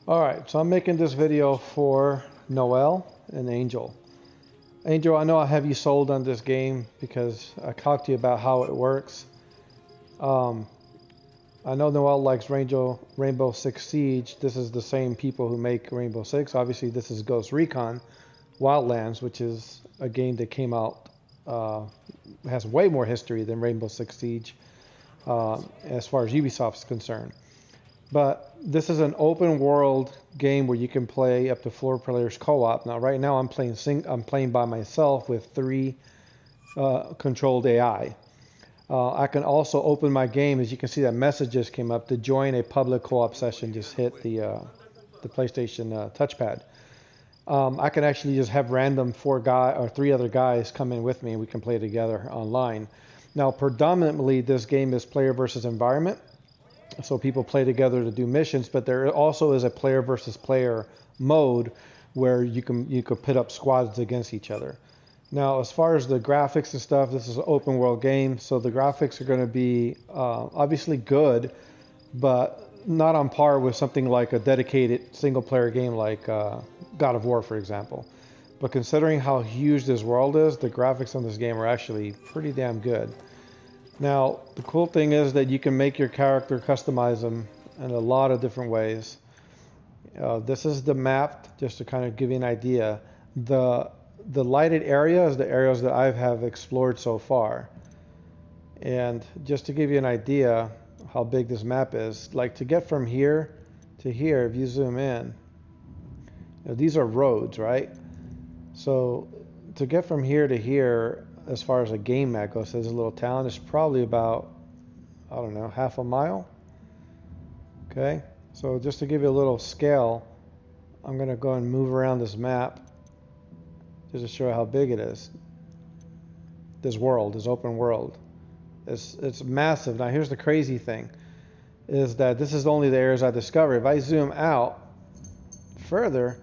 Alright, so I'm making this video for Noel and Angel. Angel, I know I have you sold on this game because I talked to you about how it works. I know Noel likes Rainbow Six Siege. This is the same people who make Rainbow Six. Obviously, this is Ghost Recon Wildlands, which is a game that came out, has way more history than Rainbow Six Siege as far as Ubisoft is concerned. But this is an open world game where you can play up to 4 players co-op. Now, right now, I'm playing by myself with 3 controlled AI. I can also open my game. As you can see, that message just came up to join a public co-op session. Just hit the PlayStation touchpad. I can actually just have random 3 other guys come in with me, and we can play together online. Now, predominantly, this game is player versus environment. So people play together to do missions, but there also is a player versus player mode where you can pit up squads against each other. Now, as far as the graphics and stuff, this is an open world game, so the graphics are going to be obviously good, but not on par with something like a dedicated single player game like God of War, for example. But considering how huge this world is, the graphics on this game are actually pretty damn good. Now, the cool thing is that you can make your character, customize them in a lot of different ways. This is the map, just to kind of give you an idea. The lighted area is the areas that I have explored so far. And just to give you an idea how big this map is, like to get from here to here, if you zoom in, these are roads, right? So to get from here to here, as far as a game map goes, there's a little town. It's probably about, I don't know, half a mile. Okay, so just to give you a little scale, I'm going to go and move around this map just to show you how big it is. This world, this open world, it's massive. Now here's the crazy thing, is that this is only the areas I discovered. If I zoom out further,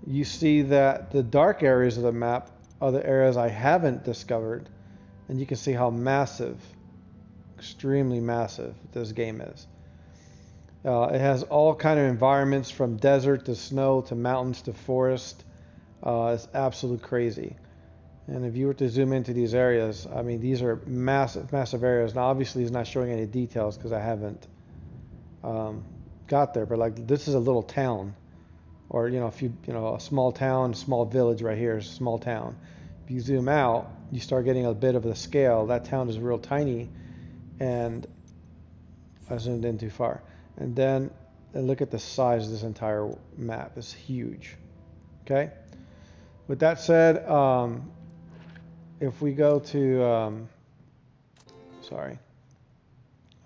you see that the dark areas of the map are the areas I haven't discovered, and you can see how massive, extremely massive this game is. It has all kind of environments, from desert to snow to mountains to forest. It's absolute crazy. And if you were to zoom into these areas, I mean, these are massive, massive areas. Now, obviously, it's not showing any details because I haven't got there. But like, this is a little town, or a small town, small village right here is a small town. If you zoom out, you start getting a bit of the scale. That town is real tiny, and I zoomed in too far. And then look at the size of this entire map. It's huge. Okay. With that said, if we go to, sorry,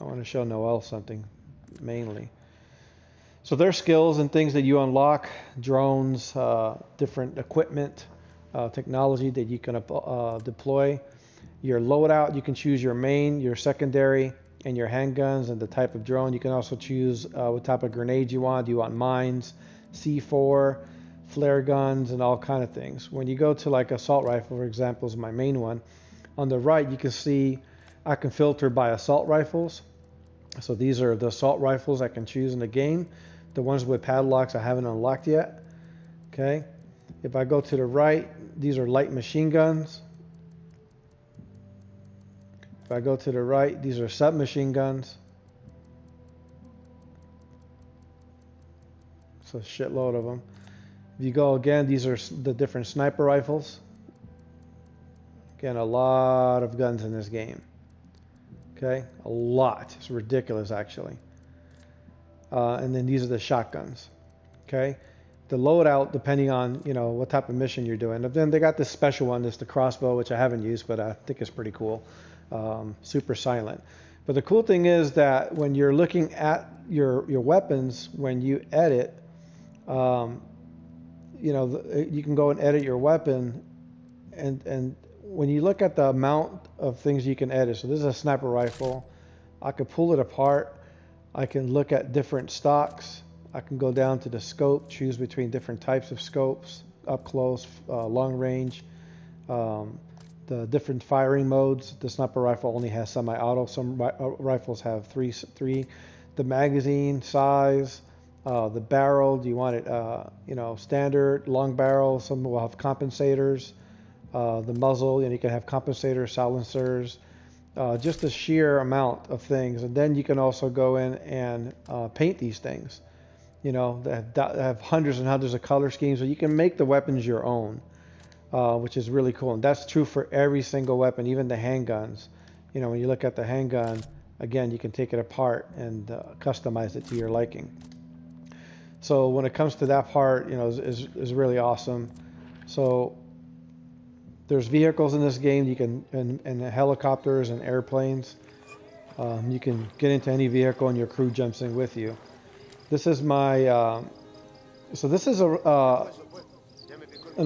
I want to show Noel something mainly. So there's skills and things that you unlock, drones, different equipment, technology that you can deploy. Your loadout, you can choose your main, your secondary, and your handguns and the type of drone. You can also choose what type of grenades you want. Do you want mines, C4, flare guns, and all kind of things. When you go to like assault rifle, for example, is my main one. On the right, you can see I can filter by assault rifles. So these are the assault rifles I can choose in the game. The ones with padlocks I haven't unlocked yet. Okay. If I go to the right, these are light machine guns. If I go to the right, these are submachine guns. So a shitload of them. If you go again, these are the different sniper rifles. Again, a lot of guns in this game. Okay, a lot. It's ridiculous, actually. And then these are the shotguns. Okay, the loadout, depending on what type of mission you're doing. And then they got this special one, it's the crossbow, which I haven't used, but I think it's pretty cool. Super silent. But the cool thing is that when you're looking at your weapons, when you edit, you can go and edit your weapon, and when you look at the amount of things you can edit, so this is a sniper rifle. I could pull it apart. I can look at different stocks. I can go down to the scope, choose between different types of scopes, up close, long range, the different firing modes. The sniper rifle only has semi-auto. Some rifles have three. The magazine size, The barrel, do you want it, you know, standard, long barrel? Some will have compensators. The muzzle, and you can have compensators, silencers, just a sheer amount of things. And then you can also go in and paint these things, you know, that have hundreds and hundreds of color schemes. So you can make the weapons your own, which is really cool. And that's true for every single weapon, even the handguns. You know, when you look at the handgun, again, you can take it apart and customize it to your liking. So when it comes to that part, you know, is really awesome. So there's vehicles in this game. You can, and helicopters and airplanes. You can get into any vehicle and your crew jumps in with you. This is my, so this is an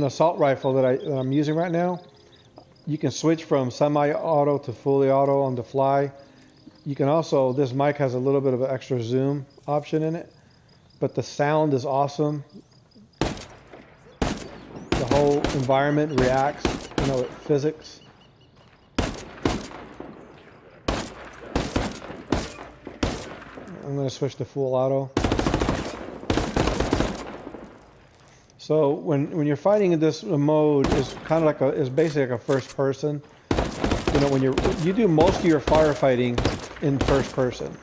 assault rifle that I'm using right now. You can switch from semi-auto to fully auto on the fly. You can also, this mic has a little bit of an extra zoom option in it, but the sound is awesome. The whole environment reacts, you know, physics. I'm going to switch to full auto. So when you're fighting in this mode, it's kind of like it's basically like a first person. You know, when you do most of your firefighting in first person.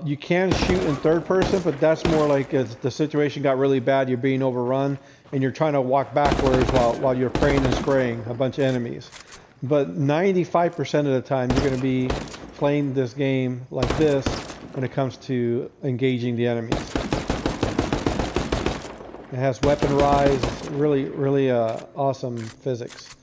You can shoot in third person, but that's more like if the situation got really bad, you're being overrun, and you're trying to walk backwards while you're praying and spraying a bunch of enemies. But 95% of the time, you're going to be playing this game like this when it comes to engaging the enemies. It has weapon rise, really awesome physics.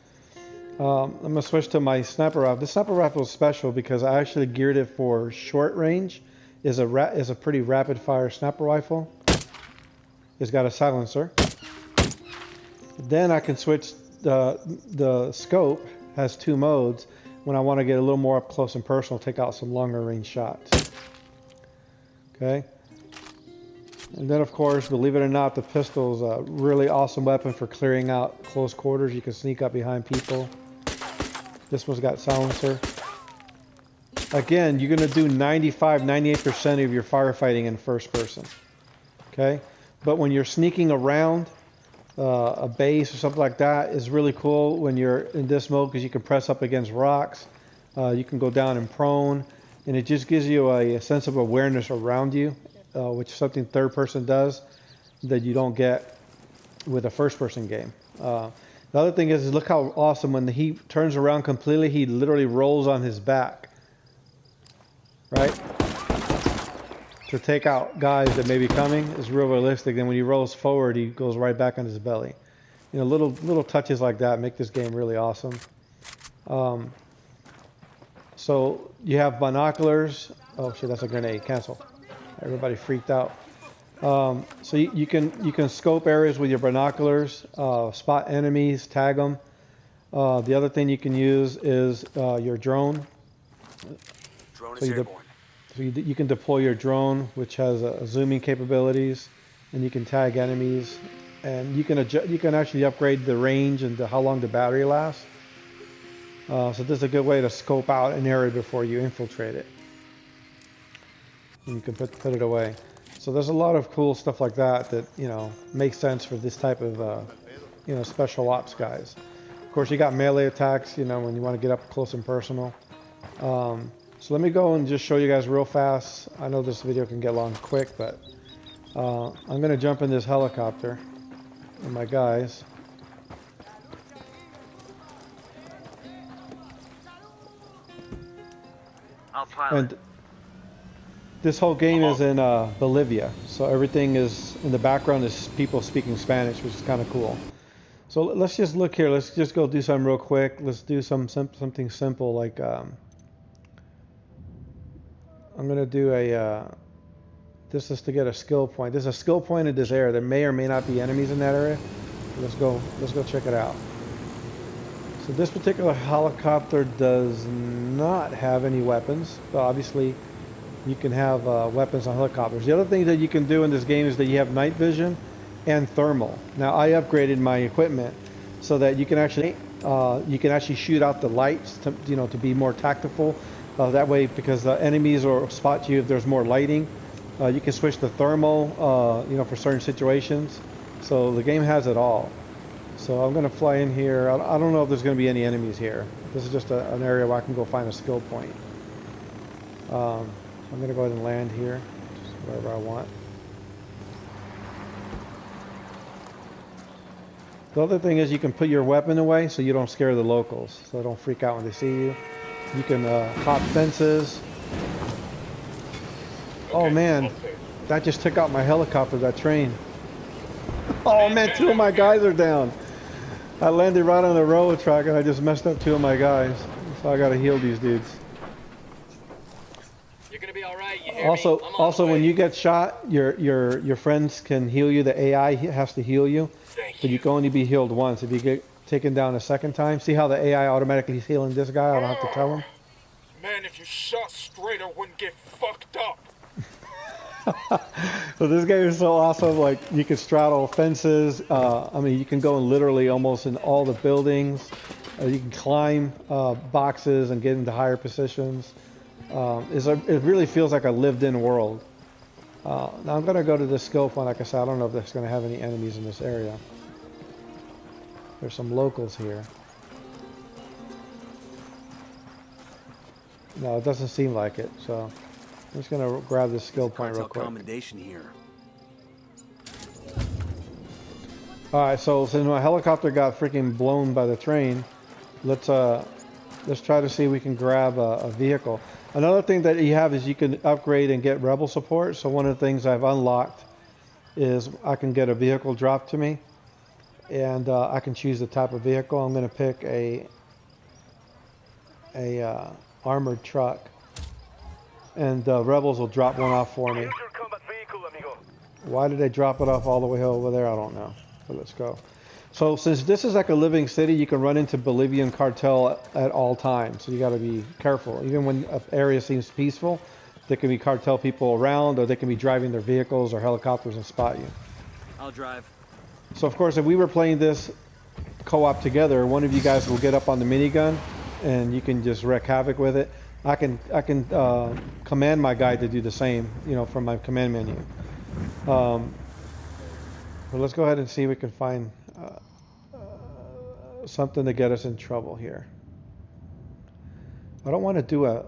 I'm going to switch to my sniper rifle. The sniper rifle is special because I actually geared it for short range. Is a pretty rapid fire sniper rifle. It's got a silencer. Then I can switch the scope. Has two modes. When I want to get a little more up close and personal, take out some longer range shots. Okay. And then, of course, believe it or not, the pistol is a really awesome weapon for clearing out close quarters. You can sneak up behind people. This one's got silencer. Again, you're going to do 95-98% of your firefighting in first person. Okay? But when you're sneaking around a base or something like that, is really cool when you're in this mode because you can press up against rocks. You can go down and prone. And it just gives you a sense of awareness around you. Which is something third person does that you don't get with a first person game. The other thing is look how awesome when he turns around completely, he literally rolls on his back, right? To take out guys that may be coming is real realistic. Then when he rolls forward, he goes right back on his belly. You know, little touches like that make this game really awesome. So you have binoculars. Oh shit, that's a grenade. Cancel. Everybody freaked out. So you can scope areas with your binoculars, spot enemies, tag them. The other thing you can use is your drone. Drone So is you, airborne. so you can deploy your drone, which has zooming capabilities, and you can tag enemies, and you can actually upgrade the range and how long the battery lasts. So this is a good way to scope out an area before you infiltrate it. And you can put it away. So there's a lot of cool stuff like that you know makes sense for this type of you know special ops guys. Of course, you got melee attacks. You know when you want to get up close and personal. So let me go and just show you guys real fast. I know this video can get long quick, but I'm gonna jump in this helicopter with my guys. I'll pilot. And this whole game is in Bolivia, so everything is in the background is people speaking Spanish, which is kind of cool. So let's just look here. Let's just go do something real quick. Let's do something simple like I'm gonna do a. This is to get a skill point. There's a skill point in this area. There may or may not be enemies in that area. Let's go check it out. So this particular helicopter does not have any weapons, but obviously. You can have weapons on helicopters. The other thing that you can do in this game is that you have night vision and thermal. Now I upgraded my equipment so that you can actually shoot out the lights to be more tactical. That way, because the enemies will spot you if there's more lighting. You can switch to thermal, you know, for certain situations. So the game has it all. So I'm going to fly in here. I don't know if there's going to be any enemies here. This is just an area where I can go find a skill point. I'm going to go ahead and land here, just wherever I want. The other thing is you can put your weapon away so you don't scare the locals, so they don't freak out when they see you. You can hop fences. Oh man, that just took out my helicopter, that train. Oh man, 2 of my guys are down. I landed right on the railroad track and I just messed up 2 of my guys. So I gotta heal these dudes. You're gonna be all right. You hear Also, me? I'm on the when way. you get shot, your friends can heal you. The AI has to heal you, but you can only be healed once. If you get taken down a second time, see how the AI automatically is healing this guy? I don't have to tell him. Man, if you shot straight, I wouldn't get fucked up. So this game is so awesome. Like you can straddle fences. I mean, you can go in literally almost in all the buildings. You can climb boxes and get into higher positions. It really feels like a lived-in world. Now I'm going to go to this skill point. Like I said, I don't know if it's going to have any enemies in this area. There's some locals here. No, it doesn't seem like it. So I'm just going to grab this skill point real quick. Commendation here. All right, so since my helicopter got freaking blown by the train, let's try to see if we can grab a vehicle. Another thing that you have is you can upgrade and get rebel support. So one of the things I've unlocked is I can get a vehicle dropped to me, and I can choose the type of vehicle. I'm going to pick a armored truck, and rebels will drop one off for me. Why did they drop it off all the way over there? I don't know. But let's go. So since this is like a living city, you can run into Bolivian cartel at all times. So you got to be careful. Even when an area seems peaceful, there can be cartel people around, or they can be driving their vehicles or helicopters and spot you. I'll drive. So of course, if we were playing this co-op together, one of you guys will get up on the minigun, and you can just wreak havoc with it. I can command my guy to do the same, you know, from my command menu. But let's go ahead and see if we can find something to get us in trouble here. I don't want to do a